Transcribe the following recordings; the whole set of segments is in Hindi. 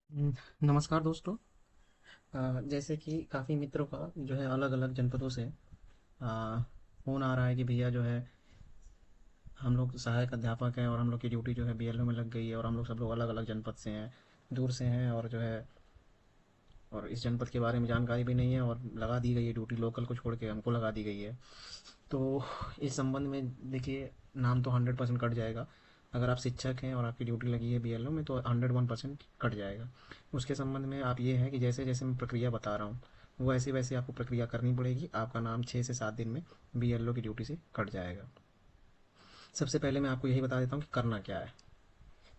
हम्म, नमस्कार दोस्तों। जैसे कि काफ़ी मित्रों का जो है अलग अलग जनपदों से फ़ोन आ रहा है कि भैया जो है हम लोग सहायक अध्यापक हैं और हम लोग की ड्यूटी जो है बीएलओ में लग गई है और हम लोग सब लोग अलग अलग जनपद से हैं, दूर से हैं और जो है और इस जनपद के बारे में जानकारी भी नहीं है और लगा दी गई है ड्यूटी, लोकल को छोड़ के हमको लगा दी गई है। तो इस संबंध में देखिए, नाम तो 100% कट जाएगा। अगर आप शिक्षक हैं और आपकी ड्यूटी लगी है बीएलओ में तो 101% कट जाएगा। उसके संबंध में आप ये है कि जैसे जैसे मैं प्रक्रिया बता रहा हूँ वो वैसे वैसे आपको प्रक्रिया करनी पड़ेगी। आपका नाम 6 से 7 दिन में बीएलओ की ड्यूटी से कट जाएगा। सबसे पहले मैं आपको यही बता देता हूँ कि करना क्या है।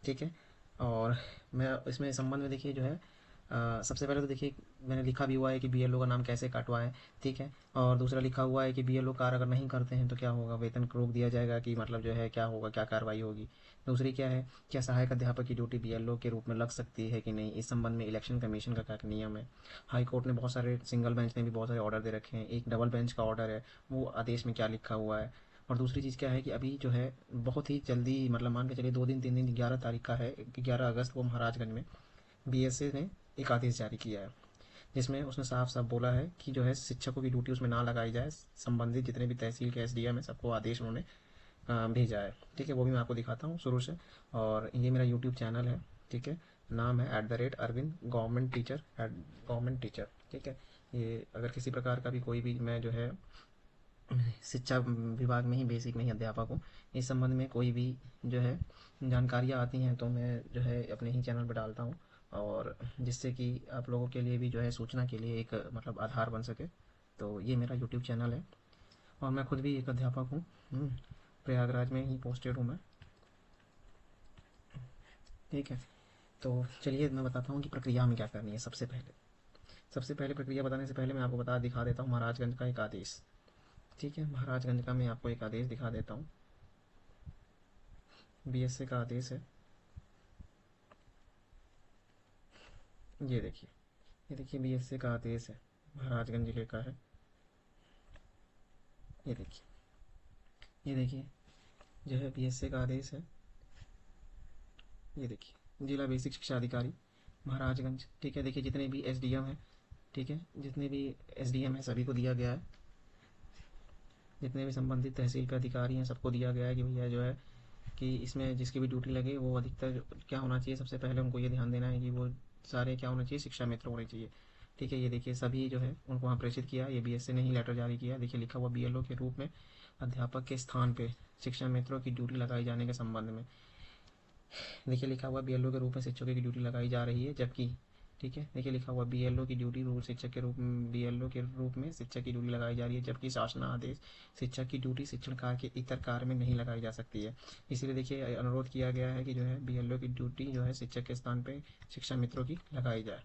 ठीक है। और मैं इसमें संबंध में देखिए जो है सबसे पहले तो देखिए मैंने लिखा भी हुआ है कि बीएलओ का नाम कैसे कटवाएं। ठीक है। और दूसरा लिखा हुआ है कि बीएलओ कार्य अगर नहीं करते हैं तो क्या होगा, वेतन को रोक दिया जाएगा, कि मतलब जो है क्या होगा, क्या कार्रवाई होगी। दूसरी क्या है, क्या सहायक अध्यापक की ड्यूटी बीएलओ के रूप में लग सकती है कि नहीं, इस संबंध में इलेक्शन कमीशन का क्या नियम है। हाई कोर्ट ने बहुत सारे, सिंगल बेंच ने भी बहुत सारे ऑर्डर दे रखे हैं, एक डबल बेंच का ऑर्डर है, वो आदेश में क्या लिखा हुआ है। और दूसरी चीज़ क्या है कि अभी जो है बहुत ही जल्दी, मतलब मान के चलिए 2 दिन 3 दिन, 11 तारीख का है, 11 अगस्त को महाराजगंज में बीएसए ने एक आदेश जारी किया है जिसमें उसने साफ साफ बोला है कि जो है शिक्षकों की ड्यूटी उसमें ना लगाई जाए। संबंधित जितने भी तहसील के एसडीएम है सबको आदेश उन्होंने भेजा है। ठीक है, वो भी मैं आपको दिखाता हूँ शुरू से। और ये मेरा यूट्यूब चैनल है। ठीक है। नाम है @Arvind government teacher, government teacher. ठीक है। ये अगर किसी प्रकार का भी कोई भी, मैं जो है शिक्षा विभाग में ही बेसिक में ही अध्यापक हूँ। इस संबंध में कोई भी जो है जानकारियाँ आती हैं तो मैं जो है अपने ही चैनल पर डालता हूँ, और जिससे कि आप लोगों के लिए भी जो है सूचना के लिए एक मतलब आधार बन सके। तो ये मेरा यूट्यूब चैनल है और मैं खुद भी एक अध्यापक हूँ। प्रयागराज में ही पोस्टेड हूँ मैं। ठीक है। तो चलिए मैं बताता हूँ कि प्रक्रिया में क्या करनी है। सबसे पहले प्रक्रिया बताने से पहले मैं आपको बता दिखा देता हूँ महाराजगंज का एक आदेश। ठीक है, महाराजगंज का मैं आपको एक आदेश दिखा देता हूँ। बीएसए का आदेश है। ये देखिए बीएसए का आदेश है, महाराजगंज जिले का है। ये देखिए जो है बीएसए का आदेश है। ये देखिए जिला बेसिक शिक्षा अधिकारी महाराजगंज। ठीक है। देखिए जितने भी एसडीएम हैं, ठीक है, जितने भी एसडीएम हैं सभी को दिया गया है। जितने भी संबंधित तहसील के अधिकारी हैं सबको दिया गया है कि भैया जो है कि इसमें जिसकी भी ड्यूटी लगे वो अधिकतर क्या होना चाहिए, सबसे पहले उनको ये ध्यान देना है कि वो सारे क्या होना चाहिए, शिक्षा मित्र होने चाहिए। ठीक है। ये देखिए सभी जो है उनको वहाँ प्रेषित किया। ये बीएसए ने ही लेटर जारी किया। देखिए लिखा हुआ बीएलओ के रूप में अध्यापक के स्थान पे शिक्षा मित्रों की ड्यूटी लगाई जाने के संबंध में। देखिए लिखा हुआ बीएलओ के रूप में शिक्षकों की ड्यूटी लगाई जा रही है, जबकि ठीक है, देखिए लिखा हुआ बीएलओ की ड्यूटी रूल शिक्षक के रूप में, बीएलओ के रूप में शिक्षक की ड्यूटी लगाई जा रही है, जबकि शासनादेश शिक्षक की ड्यूटी शिक्षण कार्य के इतर कार्य में नहीं लगाई जा सकती है। इसीलिए देखिए अनुरोध किया गया है कि जो है बीएलओ की ड्यूटी जो है शिक्षक के स्थान पे शिक्षा मित्रों की लगाई जाए।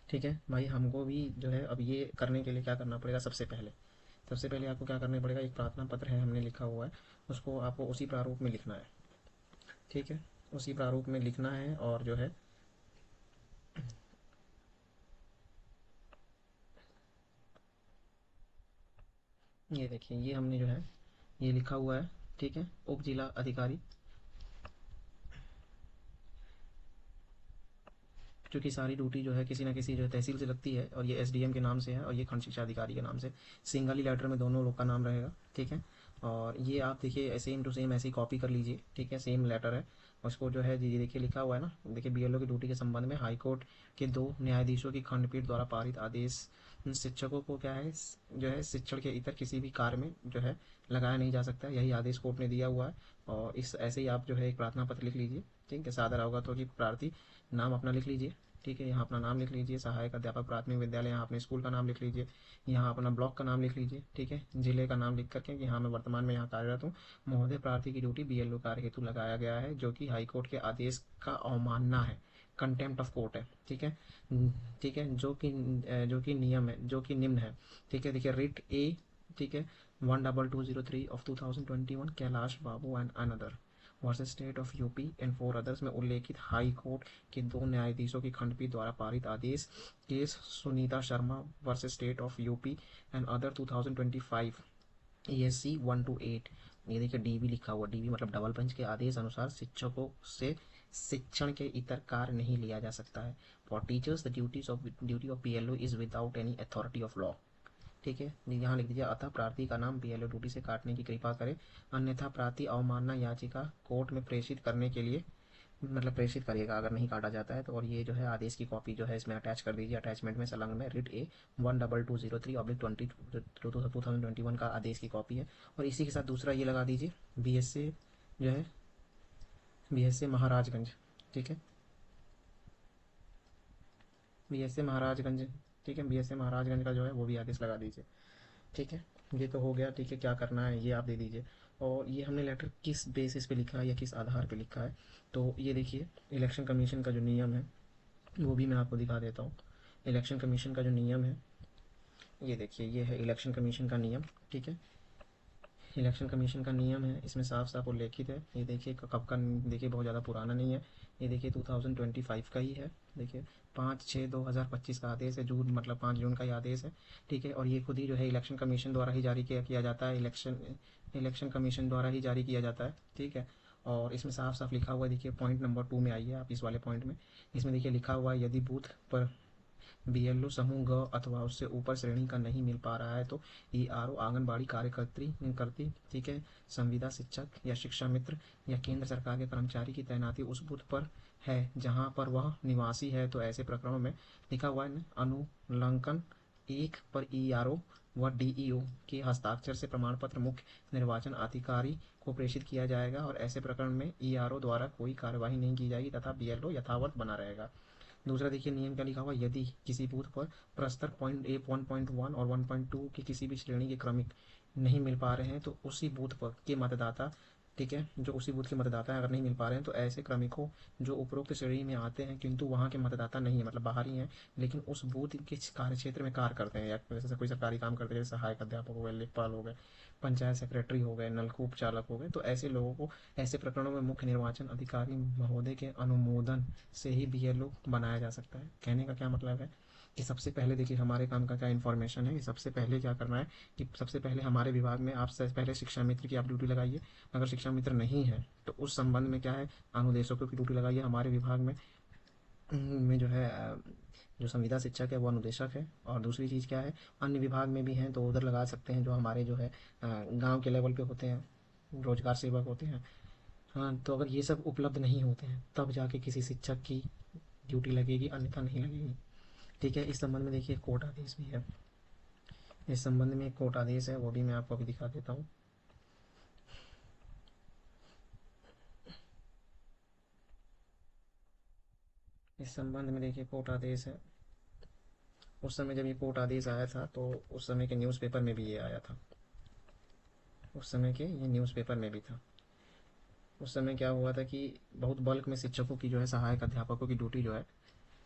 ठीक है भाई, हमको भी जो है अब ये करने के लिए क्या करना पड़ेगा। सबसे पहले आपको क्या करना पड़ेगा, एक प्रार्थना पत्र है हमने लिखा हुआ है, उसको आपको उसी प्रारूप में लिखना है। ठीक है, उसी प्रारूप में लिखना है। और जो है ये देखिए ये हमने जो है ये लिखा हुआ है। ठीक है, उप जिला अधिकारी, क्योंकि सारी ड्यूटी जो है किसी ना किसी जो है तहसील से लगती है, और ये एसडीएम के नाम से है और ये खंड शिक्षा अधिकारी के नाम से, सिंगल ही लेटर में दोनों लोग का नाम रहेगा। ठीक है। और ये आप देखिए सेम टू सेम ऐसे ही कॉपी कर लीजिए। ठीक है, सेम लेटर है। उसको जो है ये देखिए लिखा हुआ है ना, देखिए बीएलओ की ड्यूटी के संबंध में हाई कोर्ट के 2 न्यायाधीशों की खंडपीठ द्वारा पारित आदेश शिक्षकों को क्या है, जो है शिक्षण के इतर किसी भी कार्य में जो है लगाया नहीं जा सकता, यही आदेश कोर्ट ने दिया हुआ है। और इस ऐसे ही आप जो है एक प्रार्थना पत्र लिख लीजिए। ठीक है, सादर अवगत हो कि प्रार्थी, नाम अपना लिख लीजिए। ठीक है, यहाँ अपना नाम लिख लीजिए, सहायक अध्यापक प्राथमिक विद्यालय, यहाँ अपने स्कूल का नाम लिख लीजिए, यहाँ अपना ब्लॉक का नाम लिख लीजिए। ठीक है, जिले का नाम लिख करके कि हाँ मैं वर्तमान में यहाँ कार्यरत हूँ, महोदय प्रार्थी की ड्यूटी बीएलओ कार्य हेतु लगाया गया है, जो कि हाईकोर्ट के आदेश का अवमानना है, कंटेम्प्ट ऑफ कोर्ट है। ठीक है। ठीक है, जो कि नियम है, जो कि निम्न है। ठीक है, देखिए रिट ए, ठीक है, 12203 of 2021 Kailash Babu and another versus state of UP and 4 others में उल्लेखित हाई कोर्ट के 2 न्यायाधीशों की खंडपीठ द्वारा पारित आदेश, case Sunita Sharma versus state of UP and other 2025 ESC 1 to 8। ये देखिए डीबी लिखा हुआ, डीबी मतलब डबल बेंच के आदेश अनुसार शिक्षकों से शिक्षण के इतर कार्य नहीं लिया जा सकता है। For teachers the duty of BLO is without any authority of law. ठीक है, यहाँ लिख दीजिए, अतः प्रार्थी का नाम बीएलओ ड्यूटी से काटने की कृपा करे, अन्यथा प्रार्थी अवमानना याचिका कोर्ट में प्रेषित करने के लिए, मतलब प्रेषित करिएगा अगर नहीं काटा जाता है तो। और ये जो है आदेश की कॉपी जो है इसमें अटैच कर दीजिए, अटैचमेंट में संलग्न में रिट ए 12203/2021 का आदेश की कॉपी है। और इसी के साथ दूसरा ये लगा दीजिए, बीएसए जो है, बीएसए महाराजगंज। ठीक है, बीएसए महाराजगंज। ठीक है, बीएसए महाराजगंज का जो है वो भी आदेश लगा दीजिए। ठीक है, ये तो हो गया। ठीक है, क्या करना है ये आप दे दीजिए। और ये हमने लेटर किस बेसिस पे लिखा है या किस आधार पे लिखा है, तो ये देखिए इलेक्शन कमीशन का जो नियम है वो भी मैं आपको दिखा देता हूँ। इलेक्शन कमीशन का जो नियम है, ये देखिए, ये है इलेक्शन कमीशन का नियम। ठीक है, इलेक्शन कमीशन का नियम है, इसमें साफ साफ उल्लेखित है। ये देखिए कब का, देखिए बहुत ज़्यादा पुराना नहीं है, ये देखिए 2025 का ही है। देखिए 5/6/2025 का आदेश है, जून मतलब 5 जून का ये आदेश है। ठीक है, और ये खुद ही जो है इलेक्शन कमीशन द्वारा ही जारी किया जाता है, इलेक्शन कमीशन द्वारा ही जारी किया जाता है। ठीक है, और इसमें साफ साफ लिखा हुआ है, देखिए पॉइंट नंबर 2 में आइए आप, इस वाले पॉइंट में, इसमें देखिए लिखा हुआ है, यदि बूथ पर बीएलओ समूह ग अथवा उससे ऊपर श्रेणी का नहीं मिल पा रहा है तो ईआरओ, आंगनबाड़ी कार्यकर्त्री करती, ठीक है, संविदा शिक्षक या शिक्षा मित्र या केंद्र सरकार के कर्मचारी की तैनाती उस बूथ पर है जहां पर वह निवासी है, तो ऐसे प्रकरणों में लिखा हुआ है अनुलंघन 1 पर ईआरओ व डीईओ के हस्ताक्षर से प्रमाण पत्र मुख्य निर्वाचन अधिकारी को प्रेषित किया जाएगा और ऐसे प्रकरण में ईआरओ द्वारा कोई कार्यवाही नहीं की जाएगी तथा बीएलओ यथावत बना रहेगा। दूसरा देखिए नियम क्या लिखा हुआ, यदि किसी बूथ पर प्रस्तर पॉइंट ए 1.1 और 1.2 की किसी भी श्रेणी के क्रमिक नहीं मिल पा रहे हैं तो उसी बूथ पर के मतदाता, ठीक है, जो उसी बूथ के मतदाता हैं अगर नहीं मिल पा रहे हैं तो ऐसे क्रमिकों जो उपरोक्त श्रेणी में आते हैं किंतु वहाँ के मतदाता नहीं है, मतलब बाहर ही हैं, लेकिन उस बूथ के कार्य क्षेत्र में कार्य करते हैं या जैसे कोई सरकारी काम करते हैं, जैसे सहायक अध्यापक हो गए, लेखपाल हो गए, पंचायत सेक्रेटरी हो गए, नलकूप चालक हो गए, तो ऐसे लोगों को ऐसे प्रकरणों में मुख्य निर्वाचन अधिकारी महोदय के अनुमोदन से ही बीएलओ बनाया जा सकता है। कहने का क्या मतलब है कि सबसे पहले देखिए हमारे काम का क्या इन्फॉर्मेशन है कि सबसे पहले क्या करना है कि सबसे पहले हमारे विभाग में आप सबसे पहले शिक्षा मित्र की आप ड्यूटी लगाइए। अगर शिक्षा मित्र नहीं है तो उस संबंध में क्या है, अनुदेशकों की ड्यूटी लगाइए। हमारे विभाग में जो है जो संविदा शिक्षक है वो अनुदेशक है। और दूसरी चीज़ क्या है, अन्य विभाग में भी हैं तो उधर लगा सकते हैं, जो हमारे जो है गांव के लेवल पे होते हैं, रोजगार सेवक होते हैं। हाँ, तो अगर ये सब उपलब्ध नहीं होते हैं तब जाके किसी शिक्षक की ड्यूटी लगेगी, अन्यथा नहीं लगेगी। ठीक है, इस संबंध में देखिए कोर्ट आदेश भी है, इस संबंध में एक कोर्ट आदेश है वो भी मैं आपको अभी दिखा देता हूँ। इस संबंध में देखिए कोर्ट आदेश है, उस समय जब ये कोर्ट आदेश आया था तो उस समय के न्यूज़पेपर में भी ये आया था, उस समय के ये न्यूज़पेपर में भी था। उस समय क्या हुआ था कि बहुत बल्क में शिक्षकों की जो है, सहायक अध्यापकों की ड्यूटी जो है,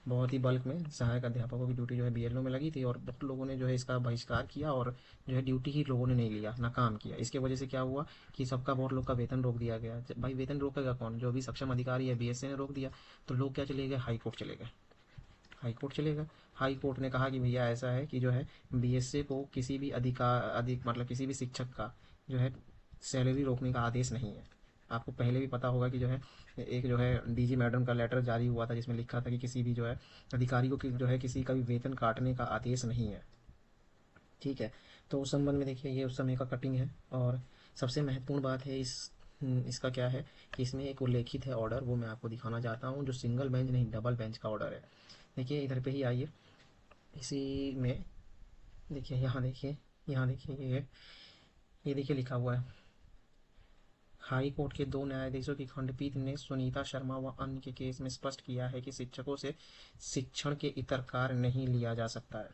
बहुत ही बल्क में सहायक अध्यापकों की ड्यूटी जो है बीएलओ में लगी थी और बहुत लोगों ने जो है इसका बहिष्कार किया और जो है ड्यूटी ही लोगों ने नहीं लिया, ना काम किया। इसके वजह से क्या हुआ कि सबका, बहुत लोग का वेतन रोक दिया गया। भाई वेतन रोकेगा कौन, जो भी सक्षम अधिकारी है, बीएसए ने रोक दिया, तो लोग क्या चले गए, हाई कोर्ट चले गए। हाई कोर्ट चले गए, हाई कोर्ट ने कहा कि भैया ऐसा है कि जो है बीएसए को किसी भी मतलब किसी भी शिक्षक का जो है सैलरी रोकने का आदेश नहीं है। आपको पहले भी पता होगा कि जो है एक जो है डीजी मैडम का लेटर जारी हुआ था जिसमें लिखा था कि किसी भी जो है अधिकारी को जो है किसी का भी वेतन काटने का आदेश नहीं है। ठीक है, तो उस संबंध में देखिए ये उस समय का कटिंग है। और सबसे महत्वपूर्ण बात है इसका क्या है कि इसमें एक उल्लेखित है ऑर्डर, वो मैं आपको दिखाना चाहता हूँ, जो सिंगल बेंच नहीं डबल बेंच का ऑर्डर है। देखिए इधर पे ही आइए, इसी में देखिए, यहाँ देखिए, यहाँ देखिए ये देखिए लिखा हुआ है, हाई कोर्ट के 2 न्यायाधीशों की खंडपीठ ने सुनीता शर्मा व अन्य के केस में स्पष्ट किया है कि शिक्षकों से शिक्षण के इतर कार्य नहीं लिया जा सकता है।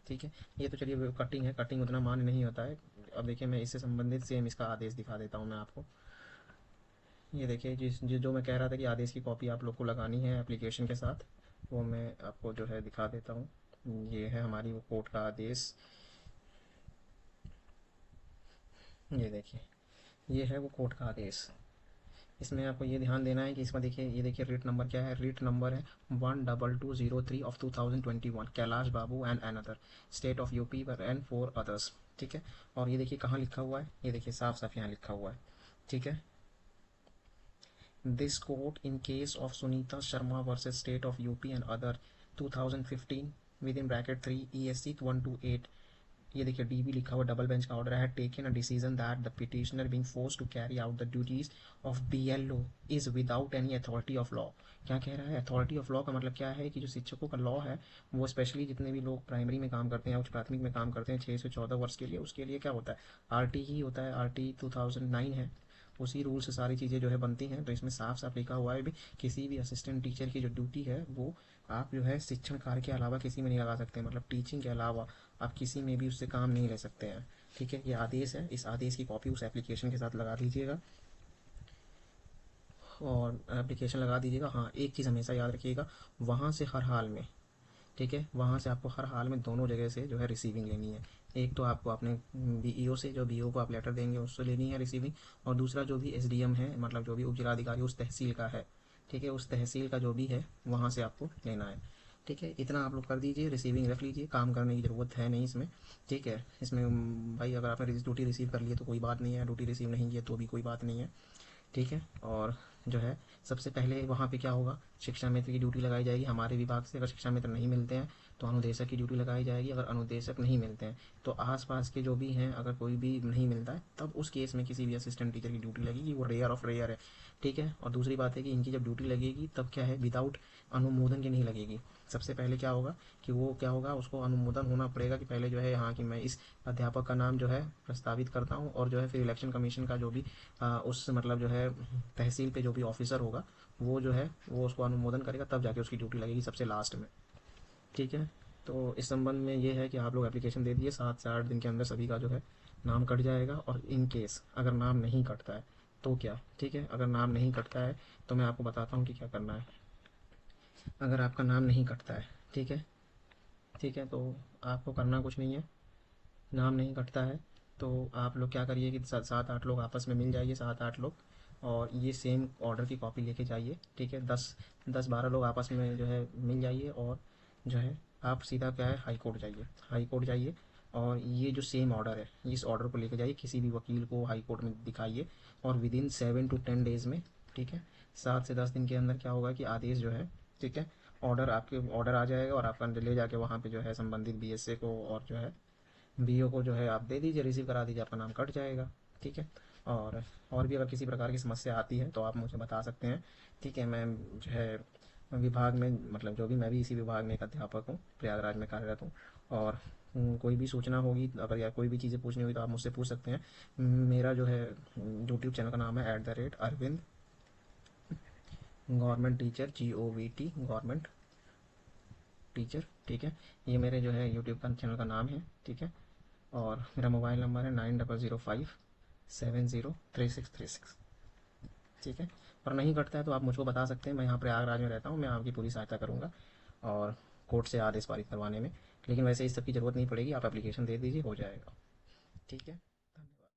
ठीक है, ये तो चलिए कटिंग है, कटिंग उतना मान्य नहीं होता है। अब देखिए मैं इससे संबंधित सेम इसका आदेश दिखा देता हूँ मैं आपको। ये देखिए जो मैं कह रहा था कि आदेश की कॉपी आप लोग को लगानी है एप्लीकेशन के साथ, वो मैं आपको जो है दिखा देता हूँ। ये है हमारी वो कोर्ट का आदेश, ये देखिए, ये है वो कोर्ट का आदेश। इसमें आपको ये ध्यान देना है कि इसमें देखिए, ये देखिए रेट नंबर क्या है, रेट नंबर है 12203/2021, Kailash Babu and another, state of UP and 4 others. ठीक है, और ये देखिए कहाँ लिखा हुआ है, ये देखिए साफ साफ यहाँ लिखा हुआ है। ठीक है, this court in case of Sunita Sharma versus state of UP and other 2015 with in bracket 3 ESC 128। ये देखिए डीबी लिखा हुआ डबल बेंच का ऑर्डर है, taken a decision that the petitioner being forced to carry out the duties of BLO is without any authority of law. क्या कह रहा है? अथॉरिटी ऑफ लॉ का मतलब क्या है कि जो शिक्षकों का लॉ है वो स्पेशली जितने भी लोग प्राइमरी में काम करते हैं, उच्च प्राथमिक में काम करते हैं 6 से 14 वर्ष के लिए, उसके लिए क्या होता है? आरटी ही होता है, आरटी 2009 है, उसी रूल से सारी चीज़ें जो है बनती हैं। तो इसमें साफ साफ लिखा हुआ है भी किसी भी असिस्टेंट टीचर की जो ड्यूटी है वो आप जो है शिक्षण कार्य के अलावा किसी में नहीं लगा सकते, मतलब टीचिंग के अलावा आप किसी में भी उससे काम नहीं ले सकते हैं। ठीक है, ये आदेश है, इस आदेश की कॉपी उस एप्लीकेशन के साथ लगा दीजिएगा और एप्लीकेशन लगा दीजिएगा। हाँ, एक चीज़ हमेशा याद रखिएगा, वहाँ से हर हाल में, ठीक है, वहाँ से आपको हर हाल में दोनों जगह से जो है रिसीविंग लेनी है। एक तो आपको अपने बीईओ से, जो बीईओ को आप लेटर देंगे उससे लेनी है रिसीविंग, और दूसरा जो भी एसडीएम है, मतलब जो भी उप जिलाधिकारी उस तहसील का है, ठीक है, उस तहसील का जो भी है वहाँ से आपको लेना है। ठीक है, इतना आप लोग कर दीजिए, रिसीविंग रख लीजिए, काम करने की ज़रूरत है नहीं इसमें। ठीक है, इसमें भाई अगर आपने ड्यूटी रिसीव कर ली है तो कोई बात नहीं है, ड्यूटी रिसीव नहीं की है तो भी कोई बात नहीं है। ठीक है, और जो है सबसे पहले वहाँ पे क्या होगा, शिक्षा मित्र की ड्यूटी लगाई जाएगी हमारे विभाग से। अगर शिक्षा मित्र नहीं मिलते हैं तो अनुदेशक की ड्यूटी लगाई जाएगी। अगर अनुदेशक नहीं मिलते हैं तो आसपास के जो भी हैं, अगर कोई भी नहीं मिलता है तब उस केस में किसी भी असिस्टेंट टीचर की ड्यूटी लगेगी, वो रेयर ऑफ रेयर है। ठीक है, और दूसरी बात है कि इनकी जब ड्यूटी लगेगी तब क्या है, विदाउट अनुमोदन की नहीं लगेगी। सबसे पहले क्या होगा कि वो क्या होगा, उसको अनुमोदन होना पड़ेगा कि पहले जो है यहाँ कि मैं इस अध्यापक का नाम जो है प्रस्तावित करता हूँ, और जो है फिर इलेक्शन कमीशन का जो भी उस मतलब जो है तहसील पे जो भी ऑफिसर होगा वो जो है वो उसको अनुमोदन करेगा, तब जाके उसकी ड्यूटी लगेगी सबसे लास्ट में। ठीक है, तो इस संबंध में ये है कि आप लोग एप्लीकेशन दे दिए, 7 से 8 दिन के अंदर सभी का जो है नाम कट जाएगा। और इन केस अगर नाम नहीं कटता है तो क्या, ठीक है, अगर नाम नहीं कटता है तो मैं आपको बताता हूँ कि क्या करना है। अगर आपका नाम नहीं कटता है, ठीक है, ठीक है, तो आपको करना कुछ नहीं है। नाम नहीं कटता है तो आप लोग क्या करिए कि 7 8 लोग आपस में मिल जाइए, 7 8 लोग, और ये सेम ऑर्डर की कॉपी लेके जाइए। ठीक है, 10 10 12 लोग आपस में जो है मिल जाइए, और जो है आप सीधा क्या है हाई कोर्ट जाइए, हाई कोर्ट जाइए, और ये जो सेम ऑर्डर है इस ऑर्डर को लेके जाइए, किसी भी वकील को हाई कोर्ट में दिखाइए, और विद इन 7 to 10 डेज में, ठीक है, 7 से 10 दिन के अंदर क्या होगा कि आदेश जो है, ठीक है, ऑर्डर आपके ऑर्डर आ जाएगा, और आपका ले जाके वहाँ पे जो है संबंधित बीएसए को और जो है बीओ को जो है आप दे दीजिए, रिसीव करा दीजिए, आपका नाम कट जाएगा। ठीक है, और भी अगर किसी प्रकार की समस्या आती है तो आप मुझे बता सकते हैं। ठीक है, मैं जो है विभाग में, मतलब जो भी, मैं भी इसी विभाग में एक अध्यापक हूँ, प्रयागराज में कार्यरत हूँ। और कोई भी सूचना होगी अगर, या कोई भी चीज़ें पूछनी होगी तो आप मुझसे पूछ सकते हैं। मेरा जो है यूट्यूब चैनल का नाम है @Arvind government teacher, GOVT government teacher. ठीक है, ये मेरे जो है यूट्यूब का चैनल का नाम है। ठीक है, और मेरा मोबाइल नंबर है 9005703636। ठीक है, और नहीं कटता है तो आप मुझको बता सकते हैं, मैं यहाँ प्रयागराज में रहता हूँ, मैं आपकी पूरी सहायता करूँगा और कोर्ट से आदेश पारित करवाने में। लेकिन वैसे इस सब की ज़रूरत नहीं पड़ेगी, आप एप्लीकेशन दे दीजिए, हो जाएगा। ठीक है।